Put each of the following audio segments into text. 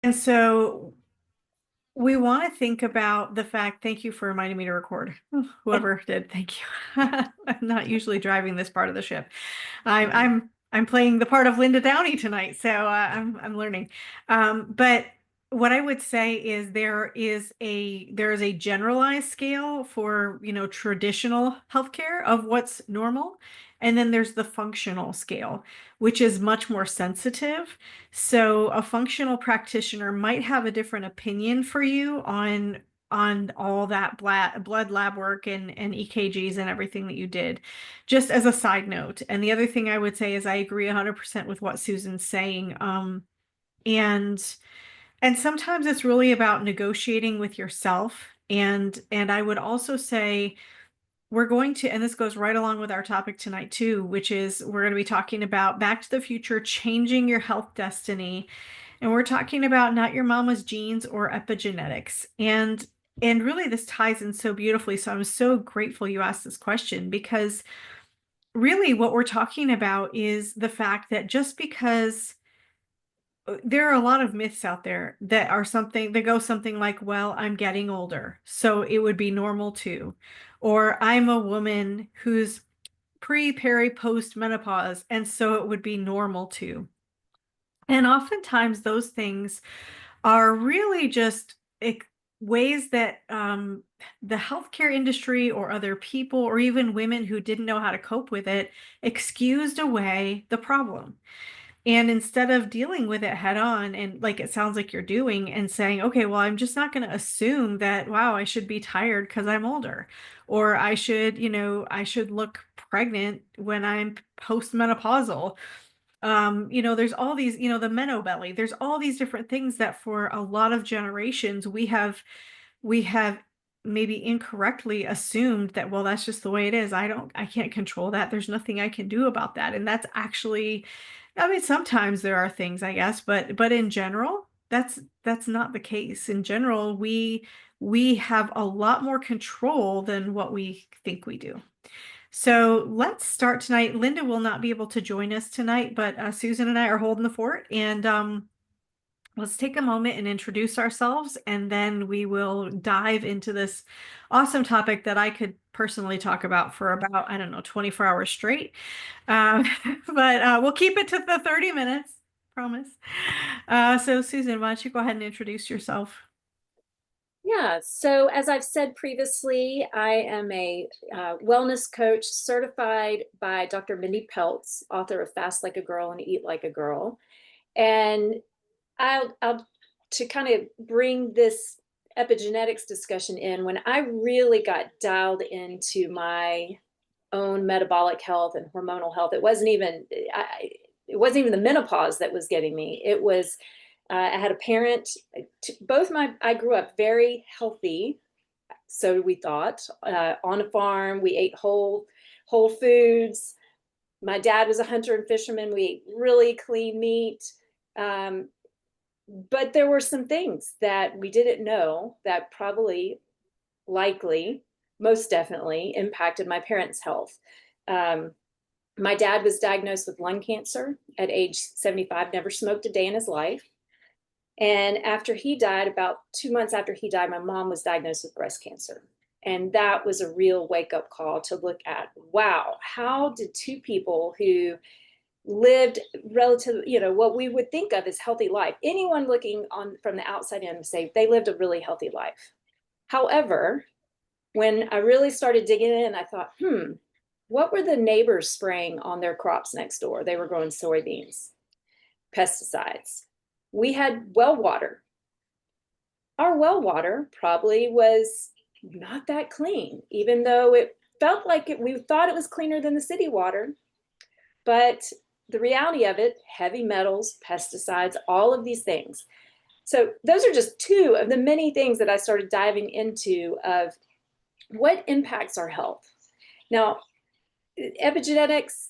And so we want to think about the fact, thank you for reminding me to record. Whoever did, thank you. I'm not usually driving this part of the ship. I'm playing the part of Linda Downey tonight, so I'm learning. But what I would say is there is a generalized scale for, traditional healthcare of what's normal, and then there's the functional scale, which is much more sensitive. So a functional practitioner might have a different opinion for you on all that blood lab work and EKGs and everything that you did, just as a side note. And the other thing I would say is I agree 100% with what Susan's saying. And and sometimes it's really about negotiating with yourself. And I would also say we're going to, and this goes right along with our topic tonight too, which is we're going to be talking about Back to the Future, changing your health destiny. And we're talking about not your mama's genes or epigenetics. And really this ties in so beautifully. So I'm so grateful you asked this question, because really what we're talking about is the fact that just because there are a lot of myths out there that are something that go something like, well, I'm getting older, so it would be normal too. Or I'm a woman who's pre, peri, post menopause, and so it would be normal too. And oftentimes those things are really just ways that the healthcare industry or other people or even women who didn't know how to cope with it excused away the problem. And instead of dealing with it head on, and like it sounds like you're doing, and saying, okay, well, I'm just not going to assume that, wow, I should be tired because I'm older, or I should look pregnant when I'm postmenopausal. There's all these, the meno belly. There's all these different things that for a lot of generations we have maybe incorrectly assumed that, well, that's just the way it is. I can't control that. There's nothing I can do about that. And that's actually, I mean, sometimes there are things, I guess, but in general, that's not the case. In general, we have a lot more control than what we think we do. So let's start tonight. Linda will not be able to join us tonight, but Susan and I are holding the fort. And let's take a moment and introduce ourselves, and then we will dive into this awesome topic that I could personally talk about for about, I don't know, 24 hours straight. Um, but we'll keep it to the 30 minutes, promise. So Susan, why don't you go ahead and introduce yourself? Yeah, so as I've said previously, I am a wellness coach certified by Dr. Mindy Peltz, author of Fast Like a Girl and Eat Like a Girl. And I'll to kind of bring this epigenetics discussion in, when I really got dialed into my own metabolic health and hormonal health, it wasn't even the menopause that was getting me. It was I had a parent. I grew up very healthy, so we thought, on a farm. We ate whole foods. My dad was a hunter and fisherman. We ate really clean meat. Um, but there were some things that we didn't know that probably, likely, most definitely impacted my parents' health. Um, my dad was diagnosed with lung cancer at age 75, never smoked a day in his life. And after he died, about 2 months after he died, my mom was diagnosed with breast cancer. And that was a real wake up call to look at, wow, how did two people who lived relative, what we would think of as healthy life, anyone looking on from the outside in would say they lived a really healthy life. However, when I really started digging in, I thought, what were the neighbors spraying on their crops next door? They were growing soybeans, pesticides. We had well water. Our well water probably was not that clean, even though it felt like we thought it was cleaner than the city water. But the reality of it, heavy metals, pesticides, all of these things. So those are just two of the many things that I started diving into of what impacts our health. Now, epigenetics,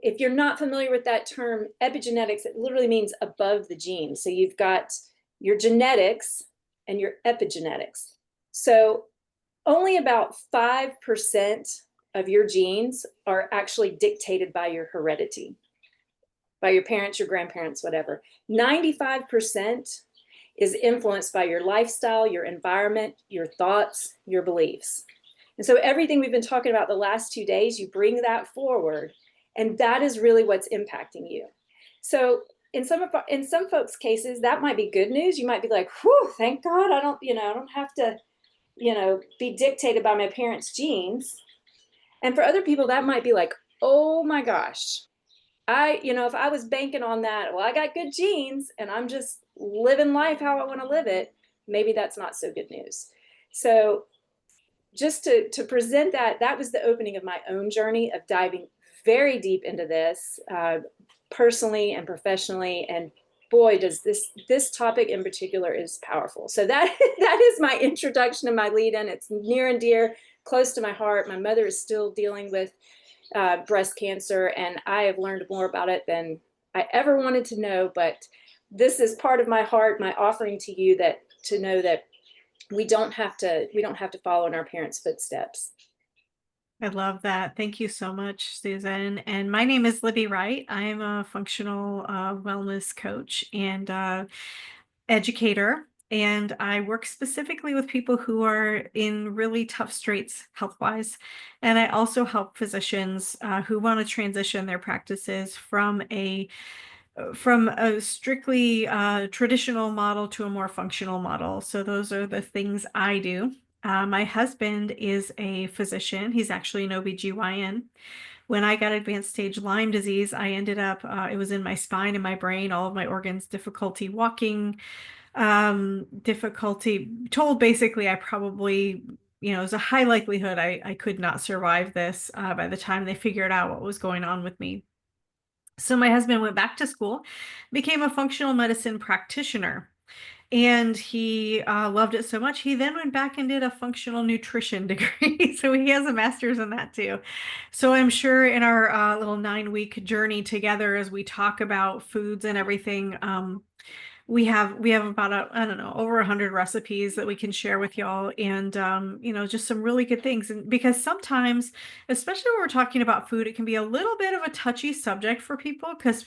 if you're not familiar with that term, epigenetics, it literally means above the genes. So you've got your genetics and your epigenetics. So only about 5% of your genes are actually dictated by your heredity, by your parents, your grandparents, whatever. 95% is influenced by your lifestyle, your environment, your thoughts, your beliefs. And so everything we've been talking about the last 2 days, you bring that forward, and that is really what's impacting you. So in some folks' cases, that might be good news. You might be like, whew, thank God I don't have to, be dictated by my parents' genes. And for other people, that might be like, oh my gosh, if I was banking on that, well, I got good genes and I'm just living life how I want to live it, maybe that's not so good news. So just to present that, that was the opening of my own journey of diving very deep into this, personally and professionally. And boy, does this topic in particular is powerful. So that that is my introduction and my lead in. It's near and dear, close to my heart. My mother is still dealing with breast cancer, and I have learned more about it than I ever wanted to know. But this is part of my heart, my offering to you, that to know that we don't have to follow in our parents' footsteps. I love that. Thank you so much, Susan. And my name is Libby Wright. I'm a functional wellness coach and educator. And I work specifically with people who are in really tough straits health wise. And I also help physicians who want to transition their practices from a strictly traditional model to a more functional model. So those are the things I do. My husband is a physician. He's actually an OBGYN. When I got advanced stage Lyme disease, I ended up, it was in my spine and my brain, all of my organs, difficulty walking, difficulty, told basically I probably, there's a high likelihood I could not survive this by the time they figured out what was going on with me. So my husband went back to school, became a functional medicine practitioner, and he loved it so much. He then went back and did a functional nutrition degree. So he has a master's in that too. So I'm sure in our little 9-week journey together, as we talk about foods and everything, we have about I don't know, over 100 recipes that we can share with y'all, and just some really good things. And because sometimes, especially when we're talking about food, it can be a little bit of a touchy subject for people, because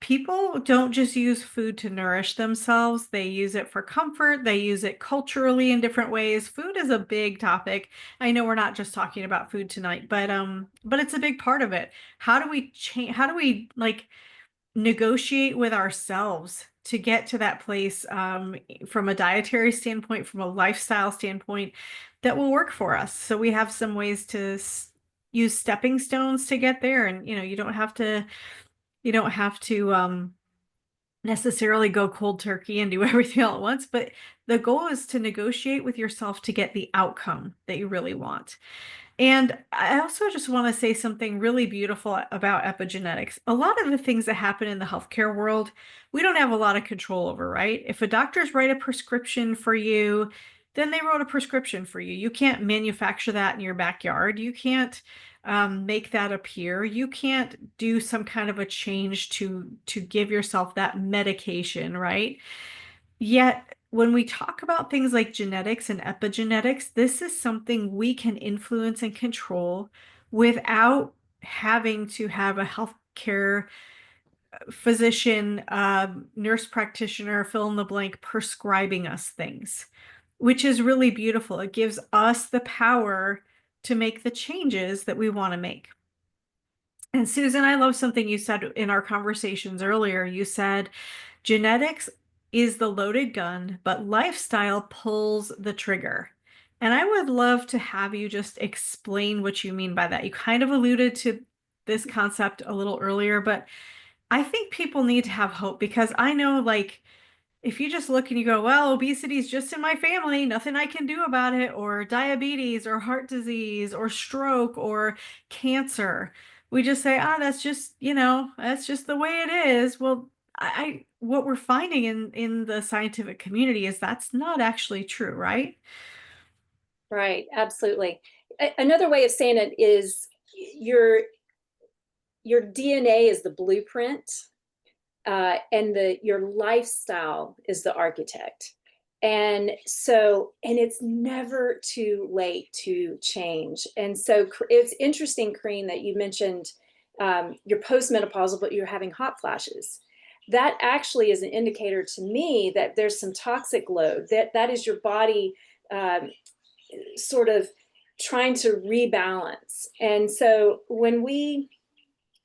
people don't just use food to nourish themselves. They use it for comfort. They use it culturally in different ways. Food is a big topic. I know we're not just talking about food tonight, but it's a big part of it. How do we change, how do we like negotiate with ourselves to get to that place, from a dietary standpoint, from a lifestyle standpoint, that will work for us? So we have some ways to use stepping stones to get there. And you don't have to necessarily go cold turkey and do everything all at once, but the goal is to negotiate with yourself to get the outcome that you really want. And I also just want to say something really beautiful about epigenetics. A lot of the things that happen in the healthcare world, we don't have a lot of control over, right? If a doctors write a prescription for you, then they wrote a prescription for you. You can't manufacture that in your backyard. You can't make that appear. You can't do some kind of a change to give yourself that medication, right? Yet, when we talk about things like genetics and epigenetics, this is something we can influence and control without having to have a healthcare physician, nurse practitioner, fill in the blank, prescribing us things, which is really beautiful. It gives us the power to make the changes that we want to make. And Susan, I love something you said in our conversations earlier. You said genetics is the loaded gun, but lifestyle pulls the trigger. And I would love to have you just explain what you mean by that. You kind of alluded to this concept a little earlier, but I think people need to have hope, because I know, like, if you just look and you go, well, obesity is just in my family, nothing I can do about it, or diabetes, or heart disease, or stroke, or cancer, we just say, ah, that's just the way it is. Well, what we're finding in the scientific community is that's not actually true, right? Right, absolutely. Another way of saying it is your your DNA is the blueprint, and your lifestyle is the architect. And it's never too late to change. And so it's interesting, Kareen, that you mentioned you're postmenopausal, but you're having hot flashes. that actually is an indicator to me that there's some toxic load, that is your body um, sort of trying to rebalance. And so when we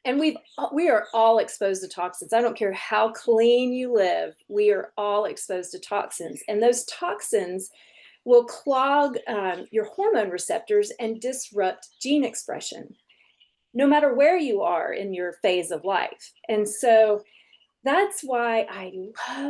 are all exposed to toxins. I don't care how clean you live, we are all exposed to toxins, and those toxins will clog your hormone receptors and disrupt gene expression, no matter where you are in your phase of life. And so that's why I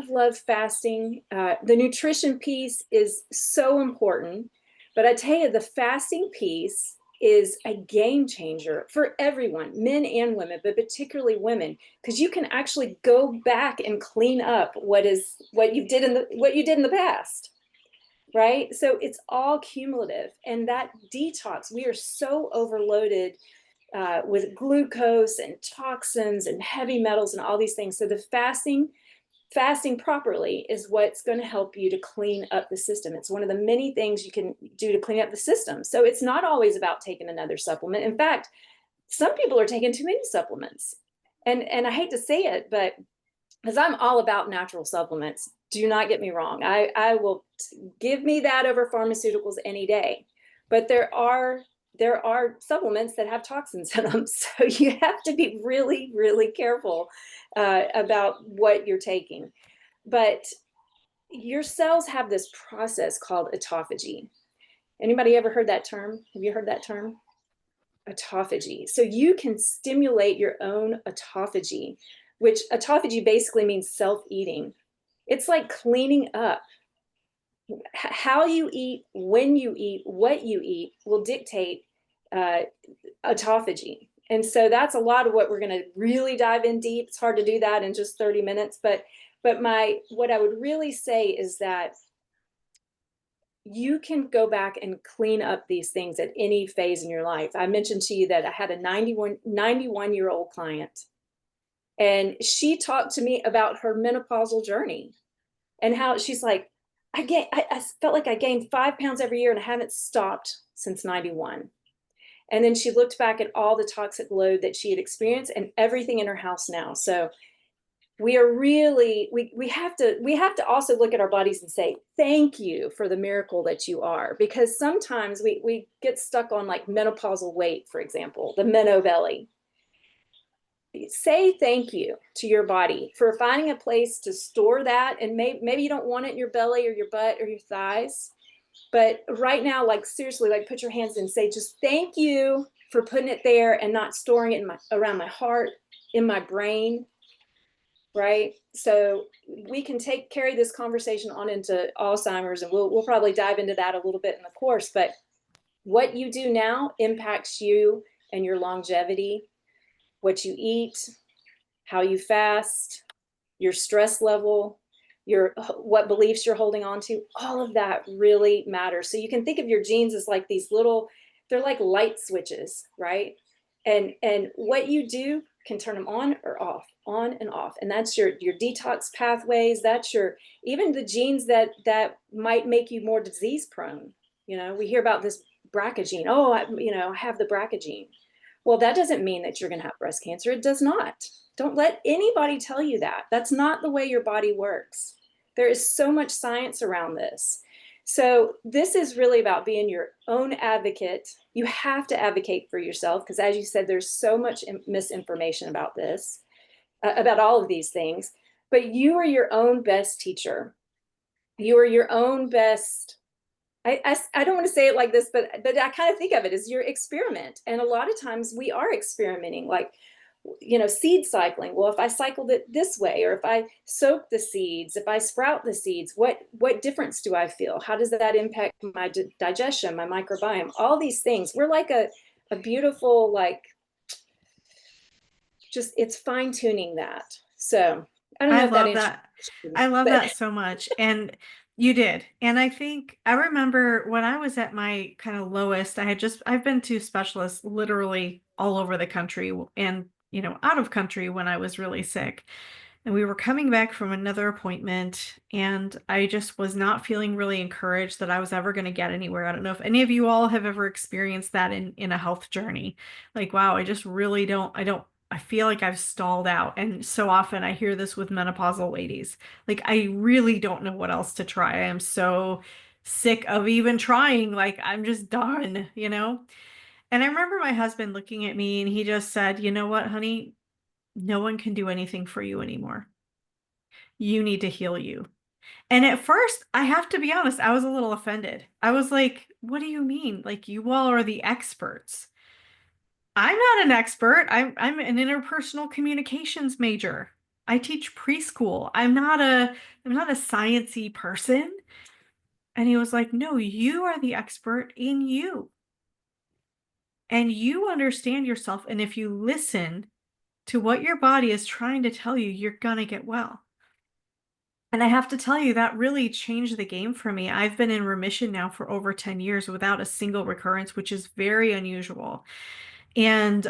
love fasting. The nutrition piece is so important, but I tell you, the fasting piece is a game changer for everyone, men and women, but particularly women, because you can actually go back and clean up what you did in the past, right? So it's all cumulative, and that detox, we are so overloaded with glucose and toxins and heavy metals and all these things. So the fasting properly is what's going to help you to clean up the system. It's one of the many things you can do to clean up the system. So it's not always about taking another supplement. In fact, some people are taking too many supplements. And I hate to say it, but because I'm all about natural supplements, do not get me wrong. I will give me that over pharmaceuticals any day. But there are supplements that have toxins in them, so you have to be really, really careful about what you're taking. But your cells have this process called autophagy. Anybody ever heard that term? Have you heard that term? Autophagy. So you can stimulate your own autophagy, which autophagy basically means self-eating. It's like cleaning up. How you eat, when you eat, what you eat will dictate uh, autophagy. And so that's a lot of what we're going to really dive in deep. It's hard to do that in just 30 minutes, but what I would really say is that you can go back and clean up these things at any phase in your life. I mentioned to you that I had a 91-year-old client, and she talked to me about her menopausal journey and how she's like, I felt like I gained 5 pounds every year and I haven't stopped since 91. And then she looked back at all the toxic load that she had experienced and everything in her house now. So we are really we have to also look at our bodies and say thank you for the miracle that you are, because sometimes we get stuck on like menopausal weight, for example, the meno belly. Say thank you to your body for finding a place to store that, and maybe you don't want it in your belly or your butt or your thighs, but right now, like seriously, like put your hands in and say just thank you for putting it there and not storing it around my heart, in my brain, right? So we can carry this conversation on into Alzheimer's, and we'll probably dive into that a little bit in the course. But what you do now impacts you and your longevity, what you eat, how you fast, your stress level, your what beliefs you're holding on to. All of that really matters. So you can think of your genes as like these little, they're like light switches, right? And what you do can turn them on or off, on and off. And that's your detox pathways. That's your, even the genes that might make you more disease prone. You know, we hear about this BRCA gene. Oh, I have the BRCA gene. Well, that doesn't mean that you're going to have breast cancer. It does not. Don't let anybody tell you that. That's not the way your body works. There is so much science around this. So this is really about being your own advocate. You have to advocate for yourself because, as you said, there's so much misinformation about this, about all of these things. But you are your own best teacher. You are your own best. I don't want to say it like this, but I kind of think of it as your experiment. And a lot of times we are experimenting, like, seed cycling. Well, if I cycled it this way, or if I soak the seeds, if I sprout the seeds, what difference do I feel? How does that impact my digestion, my microbiome, all these things? We're like a beautiful, like, just it's fine tuning that. So I don't I know if that love answers that. your question, I love but that so much. And you did. And I think I remember when I was at my kind of lowest, I've been to specialists literally all over the country and, out of country when I was really sick. And we were coming back from another appointment, and I just was not feeling really encouraged that I was ever going to get anywhere. I don't know if any of you all have ever experienced that in a health journey. Like, wow, I just really don't, I don't I feel like I've stalled out. And so often I hear this with menopausal ladies. Like, I really don't know what else to try. I am so sick of even trying. Like, I'm just done, you know? And I remember my husband looking at me and he just said, "You know what, honey? No one can do anything for you anymore. You need to heal you." And at first, I have to be honest, I was a little offended. I was like, "What do you mean? Like, you all are the experts." I'm not an expert. I'm an interpersonal communications major. I teach preschool. I'm not a sciencey person. And he was like, "No, you are the expert in you. And you understand yourself. And if you listen to what your body is trying to tell you, you're gonna get well." And I have to tell you, that really changed the game for me. I've been in remission now for over 10 years without a single recurrence, which is very unusual. And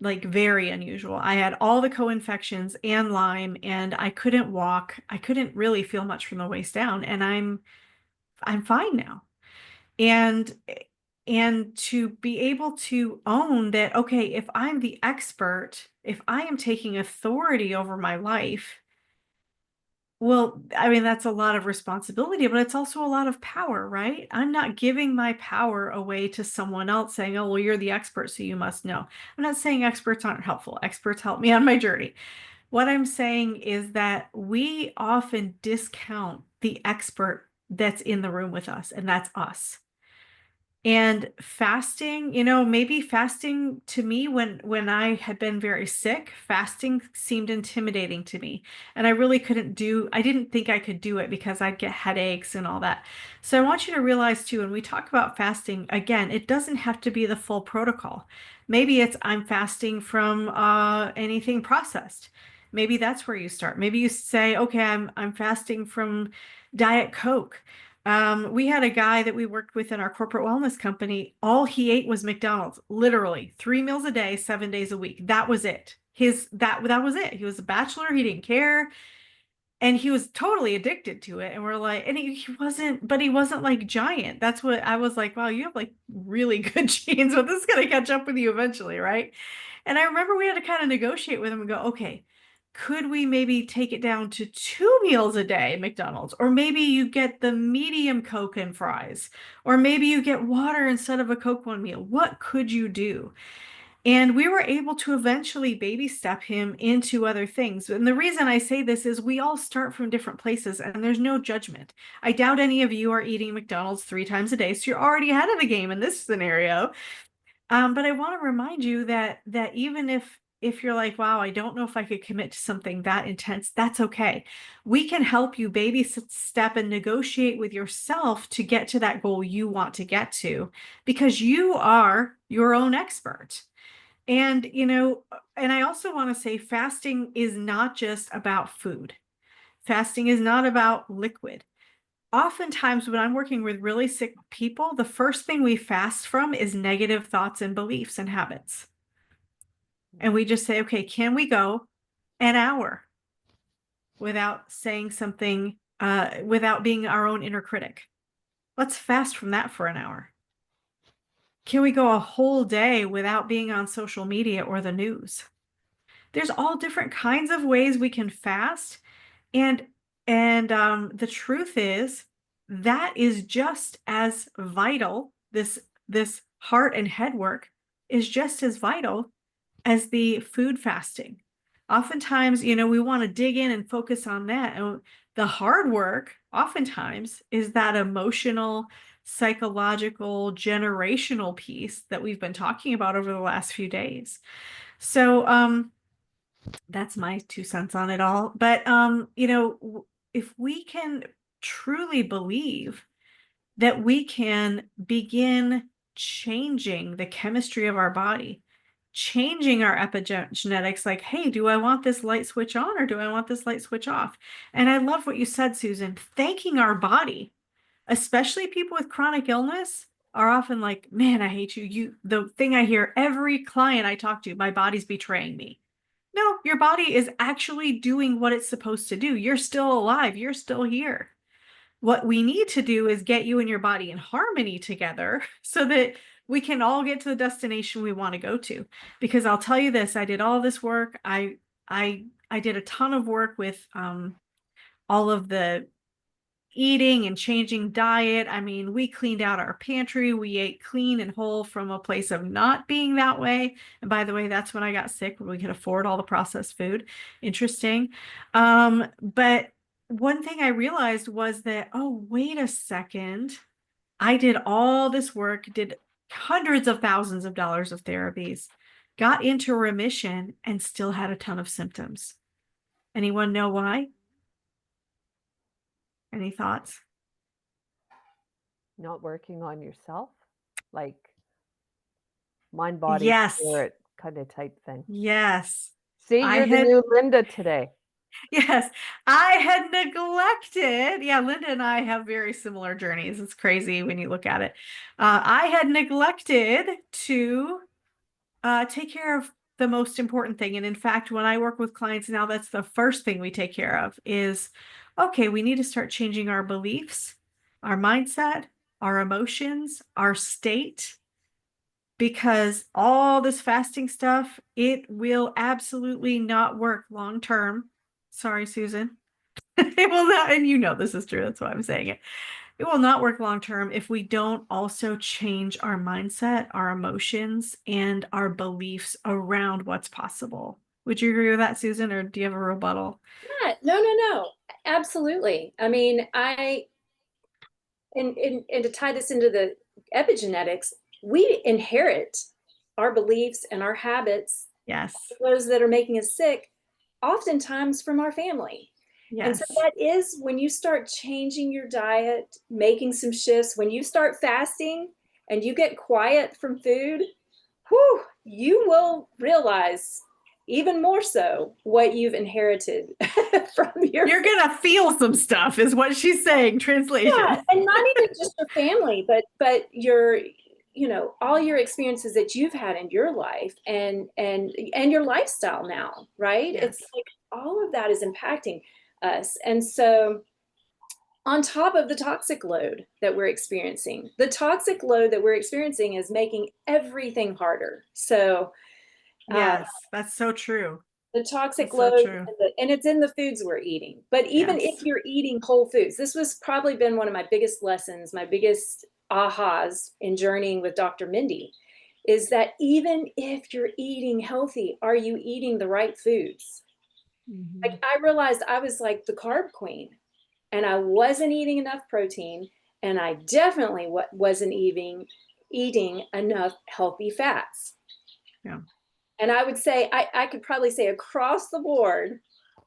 like very unusual. I had all the co-infections and Lyme, and I couldn't walk. I couldn't really feel much from the waist down, and I'm fine now. And to be able to own that, okay, if I'm the expert, if I am taking authority over my life, well, I mean, that's a lot of responsibility, but it's also a lot of power, right? I'm not giving my power away to someone else saying, "Oh, well, you're the expert, so you must know." I'm not saying experts aren't helpful. Experts help me on my journey. What I'm saying is that we often discount the expert that's in the room with us, and that's us. And fasting, maybe fasting to me when I had been very sick, fasting seemed intimidating to me. And I didn't think I could do it because I'd get headaches and all that. So I want you to realize too, when we talk about fasting, again, it doesn't have to be the full protocol. Maybe it's I'm fasting from anything processed. Maybe that's where you start. Maybe you say, okay, I'm fasting from Diet Coke. We had a guy that we worked with in our corporate wellness company. All he ate was McDonald's, literally 3 meals a day, 7 days a week. That was it. That was it. He was a bachelor. He didn't care, and he was totally addicted to it. And we're like, and he wasn't, but he wasn't like giant. That's what I was like. Wow, you have like really good genes, but this is gonna catch up with you eventually, right? And I remember we had to kind of negotiate with him and go, okay, could we maybe take it down to 2 meals a day at McDonald's? Or maybe you get the medium Coke and fries, or maybe you get water instead of a Coke one meal. What could you do? And we were able to eventually baby step him into other things. And the reason I say this is we all start from different places and there's no judgment. I doubt any of you are eating McDonald's 3 times a day, so you're already ahead of the game in this scenario. But I want to remind you that even if you're like, wow, I don't know if I could commit to something that intense, that's okay. We can help you baby step and negotiate with yourself to get to that goal you want to get to, because you are your own expert. And, and I also want to say fasting is not just about food. Fasting is not about liquid. Oftentimes, when I'm working with really sick people, the first thing we fast from is negative thoughts and beliefs and habits. And we just say, okay, can we go an hour without saying something, without being our own inner critic? Let's fast from that for an hour. Can we go a whole day without being on social media or the news? There's all different kinds of ways we can fast. And the truth is that is just as vital. This heart and head work is just as vital as the food fasting. Oftentimes, we want to dig in and focus on that. And the hard work, oftentimes, is that emotional, psychological, generational piece that we've been talking about over the last few days. So, that's my 2 cents on it all. But if we can truly believe that we can begin changing the chemistry of our body, changing our epigenetics, like, hey, do I want this light switch on or do I want this light switch off? And I love what you said, Susan, thanking our body, especially people with chronic illness are often like, man, I hate you. The thing I hear every client I talk to, my body's betraying me. No, your body is actually doing what it's supposed to do. You're still alive. You're still here. What we need to do is get you and your body in harmony together so that we can all get to the destination we want to go to. Because I'll tell you this, I did all this work. I did a ton of work with all of the eating and changing diet. I mean, we cleaned out our pantry. We ate clean and whole from a place of not being that way. And by the way, that's when I got sick, where we could afford all the processed food. Interesting. But one thing I realized was that, oh, wait a second. I did all this work, did hundreds of thousands of dollars of therapies, got into remission, and still had a ton of symptoms. Anyone know why? Any thoughts? Not working on yourself, like mind, body, Yes. spirit kind of type thing. Yes. See, I you're the had, new Linda today. yes, I had neglected. Yeah, Linda and I have very similar journeys. It's crazy when you look at it. I had neglected to take care of the most important thing. And in fact, when I work with clients now, that's the first thing we take care of is, okay, we need to start changing our beliefs, our mindset, our emotions, our state, because all this fasting stuff, it will absolutely not work long term. Sorry, Susan. It will not, and you know this is true. That's why I'm saying it. It will not work long term if we don't also change our mindset, our emotions, and our beliefs around what's possible. Would you agree with that, Susan, or do you have a rebuttal? Yeah, no, no, no. Absolutely. I mean, and to tie this into the epigenetics, we inherit our beliefs and our habits, Yes. those that are making us sick, oftentimes from our family. And so Yes. that is when you start changing your diet, making some shifts, when you start fasting and you get quiet from food, whew, you will realize even more so what you've inherited from your You're gonna feel some stuff, is what she's saying. yeah, Translation. and not even just your family, but your, you know, all your experiences that you've had in your life and your lifestyle now, right? It's Yes. like all of that is impacting us. And so on top of the toxic load that we're experiencing, the toxic load that we're experiencing is making everything harder. So uh, Yes. That's so true. the toxic That's so load true. and it's in the foods we're eating. But even if Yes. you're eating whole foods, this was probably been one of my biggest lessons, my biggest ahas in journeying with Dr. Mindy, is that even if you're eating healthy, are you eating the right foods? Like Mhm. I realized I was like the carb queen and I wasn't eating enough protein and I definitely wasn't eating enough healthy fats. Yeah. And I would say, I could probably say across the board,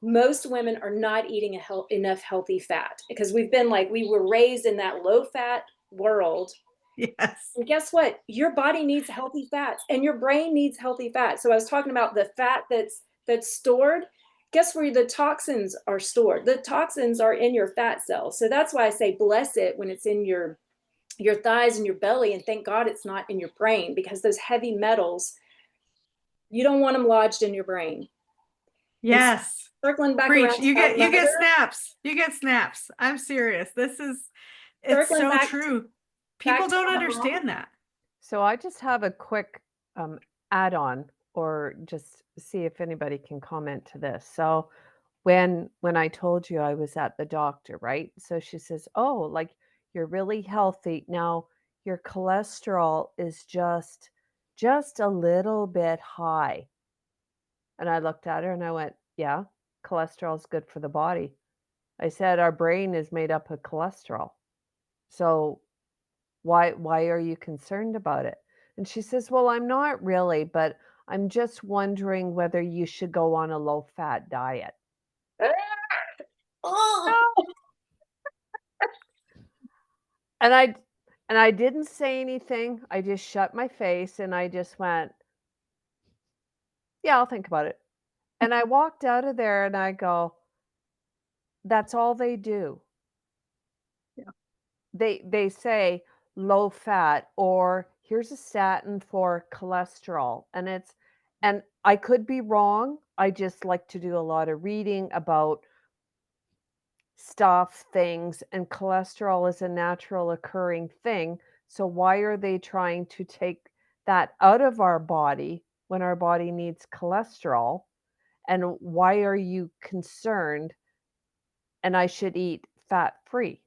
most women are not eating enough healthy fat because we've been like, we were raised in that low fat world. Yes. And guess what? Your body needs healthy fats and your brain needs healthy fat. So I was talking about the fat that's stored. Guess where the toxins are stored? The toxins are in your fat cells. So that's why I say bless it when it's in your thighs and your belly, and thank God it's not in your brain because those heavy metals, you don't want them lodged in your brain. And Yes. circling back around Preach. to my You get mother, snaps. You get snaps. I'm serious. It's circling so back true. back People to don't my mom. understand that. So I just have a quick add-on, or just see if anybody can comment to this. So when I told you I was at the doctor, right? So she says, "Oh, like you're really healthy. Now your cholesterol is just a little bit high." And I looked at her and I went, "Yeah, cholesterol is good for the body." I said, "Our brain is made up of cholesterol. So why are you concerned about it?" And she says, "Well, I'm not really, but I'm just wondering whether you should go on a low fat diet." Oh, And I didn't say anything. I just shut my face and I just went, "Yeah, I'll think about it." And I walked out of there and I go, "That's all they do." Yeah. They say low fat, or here's a statin for cholesterol, and I could be wrong. I just like to do a lot of reading about stuff, things, and cholesterol is a natural occurring thing. So why are they trying to take that out of our body when our body needs cholesterol? And why are you concerned and I should eat fat free?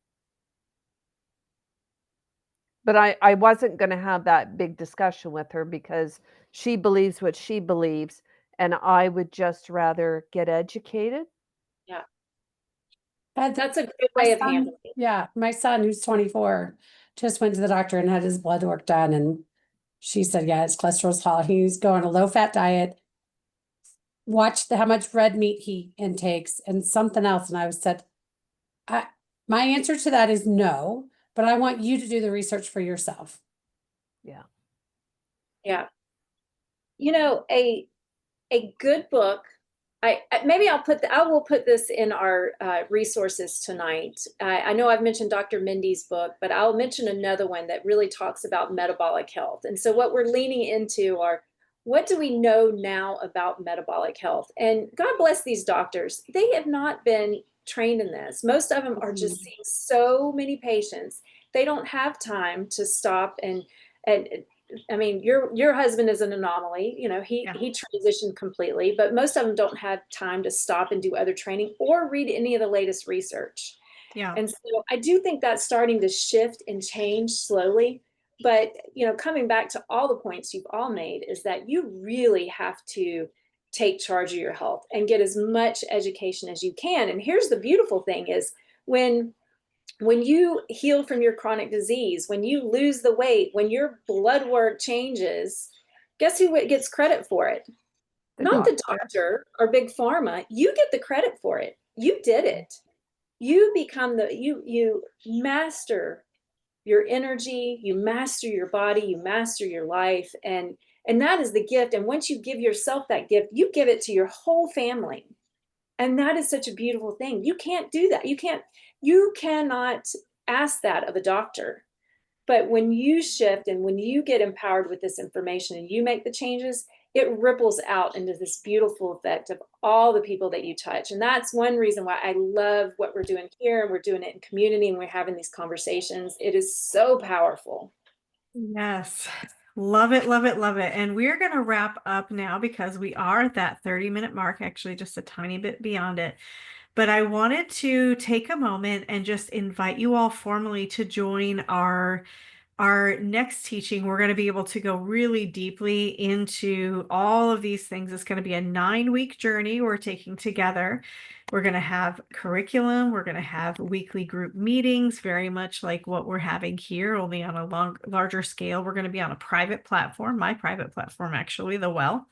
But I wasn't going to have that big discussion with her because she believes what she believes, and I would just rather get educated. Yeah, That's that's a good my way of son. handling it. Yeah, my son, who's 24, just went to the doctor and had his blood work done, and she said, yeah, his cholesterol's high. He's going a low-fat diet. Watch how much red meat he intakes and something else. And I said, I, my answer to that is no, but I want you to do the research for yourself. Yeah. Yeah. You know, a good book. Maybe I will put this in our resources tonight. I know I've mentioned Dr. Mindy's book, but I'll mention another one that really talks about metabolic health. And so what we're leaning into are, what do we know now about metabolic health? And God bless these doctors. They have not been trained in this. Most of them are just seeing so many patients. They don't have time to stop and I mean, your husband is an anomaly. You know, Yeah. he transitioned completely, but most of them don't have time to stop and do other training or read any of the latest research. Yeah. And so I do think that's starting to shift and change slowly. But, you know, coming back to all the points you've all made is that you really have to take charge of your health and get as much education as you can. And here's the beautiful thing is when you heal from your chronic disease, when you lose the weight, when your blood work changes, guess who gets credit for it? The Not the doctor. doctor or big pharma. You get the credit for it. You did it. You become you master your energy, you master your body, you master your life, and that is the gift. And once you give yourself that gift, you give it to your whole family. And that is such a beautiful thing. You can't do that. You cannot ask that of a doctor. But when you shift and when you get empowered with this information and you make the changes, it ripples out into this beautiful effect of all the people that you touch. And that's one reason why I love what we're doing here. And we're doing it in community and we're having these conversations. It is so powerful. Yes. Love it, love it, love it. And we're going to wrap up now because we are at that 30-minute mark, actually just a tiny bit beyond it. But I wanted to take a moment and just invite you all formally to join our next teaching. We're going to be able to go really deeply into all of these things. It's going to be a 9-week journey we're taking together. We're going to have curriculum. We're going to have weekly group meetings, very much like what we're having here, only on a larger scale. We're going to be on a private platform, my private platform, actually, the Well,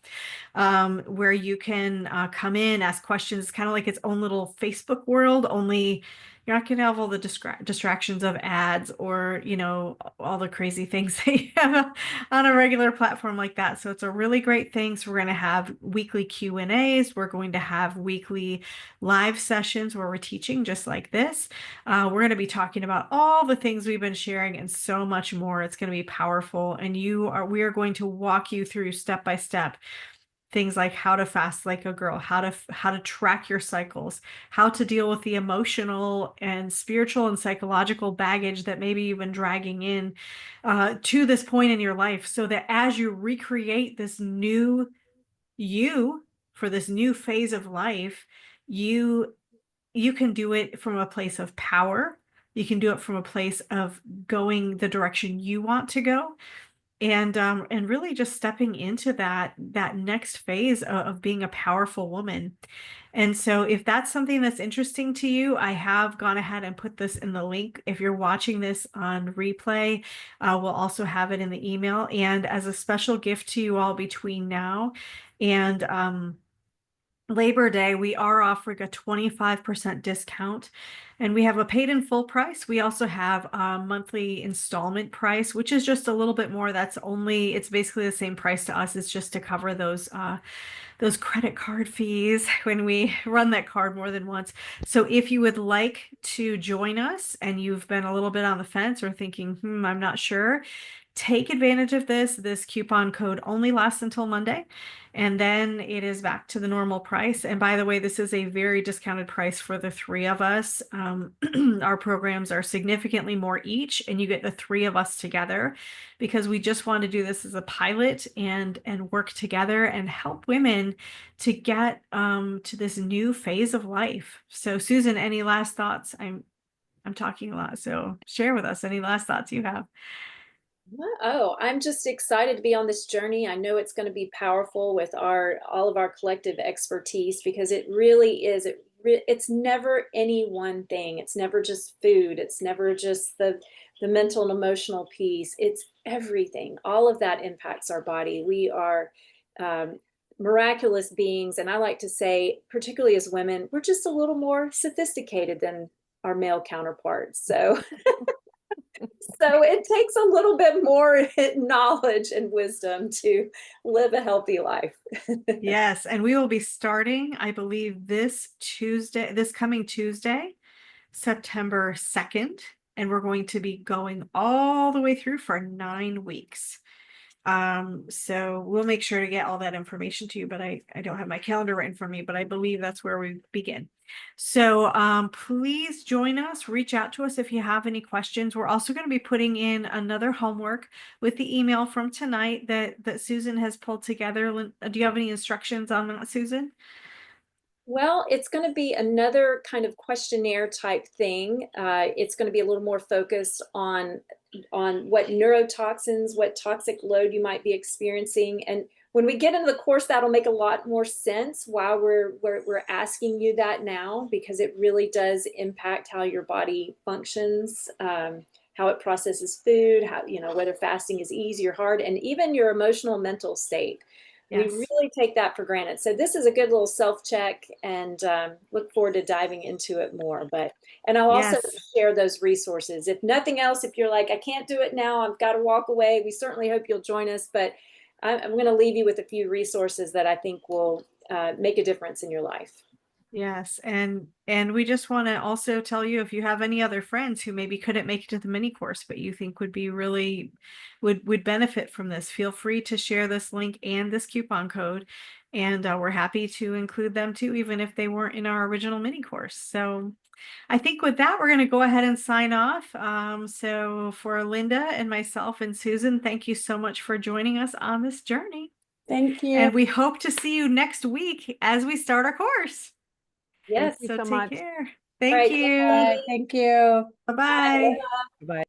where you can come in, ask questions, kind of like its own little Facebook world, only you're not going to have all the distractions of ads or, you know, all the crazy things that you have on a regular platform like that. So it's a really great thing. So we're going to have weekly Q&As. We're going to have weekly live sessions where we're teaching just like this. We're going to be talking about all the things we've been sharing and so much more. It's going to be powerful. And we are going to walk you through step by step things like how to fast like a girl, how to track your cycles, how to deal with the emotional and spiritual and psychological baggage that maybe you've been dragging in to this point in your life, so that as you recreate this new you for this new phase of life, you can do it from a place of power. You can do it from a place of going the direction you want to go, and really just stepping into that next phase of being a powerful woman. And so if that's something that's interesting to you, I have gone ahead and put this in the link. If you're watching this on replay, we'll also have it in the email. And as a special gift to you all between now and Labor Day, we are offering a 25% discount, and we have a paid in full price. We also have a monthly installment price, which is just a little bit more. It's basically the same price to us. It's just to cover those credit card fees when we run that card more than once. So if you would like to join us and you've been a little bit on the fence or thinking, I'm not sure, take advantage of this. This coupon code only lasts until Monday, and then it is back to the normal price. And by the way, this is a very discounted price for the three of us. Our programs are significantly more each, and you get the three of us together because we just want to do this as a pilot and work together and help women to get to this new phase of life. So Susan, any last thoughts? I'm talking a lot, so share with us any last thoughts you have. Oh, I'm just excited to be on this journey. I know it's going to be powerful with all of our collective expertise, because it really is. It's never any one thing. It's never just food. It's never just the mental and emotional piece. It's everything. All of that impacts our body. We are um, miraculous beings, and I like to say, particularly as women, we're just a little more sophisticated than our male counterparts. So so it takes a little bit more knowledge and wisdom to live a healthy life. Yes, and we will be starting, I believe, this coming Tuesday, September 2nd, and we're going to be going all the way through for 9 weeks. So we'll make sure to get all that information to you, but I don't have my calendar right in front of me, but I believe that's where we begin. So please join us, reach out to us if you have any questions. We're also going to be putting in another homework with the email from tonight that Susan has pulled together. Do you have any instructions on that, Susan? Well, it's going to be another kind of questionnaire type thing. It's going to be a little more focused on what neurotoxins, what toxic load you might be experiencing. And when we get into the course, that'll make a lot more sense why we're asking you that now, because it really does impact how your body functions, how it processes food, how, whether fasting is easy or hard, and even your emotional mental state. We Yes. really take that for granted. So this is a good little self-check, and look forward to diving into it more. And I'll also Yes. share those resources. If nothing else, if you're like, I can't do it now, I've got to walk away, we certainly hope you'll join us. But I'm going to leave you with a few resources that I think will make a difference in your life. Yes, and we just want to also tell you, if you have any other friends who maybe couldn't make it to the mini course, but you think would be really would benefit from this, feel free to share this link and this coupon code, and we're happy to include them too, even if they weren't in our original mini course. So I think with that, we're going to go ahead and sign off. So for Linda and myself and Susan, thank you so much for joining us on this journey. Thank you. And we hope to see you next week as we start our course. Yes. Thank you So so take much. care. All Thank right. you. Bye. Thank you. Bye-bye. Bye.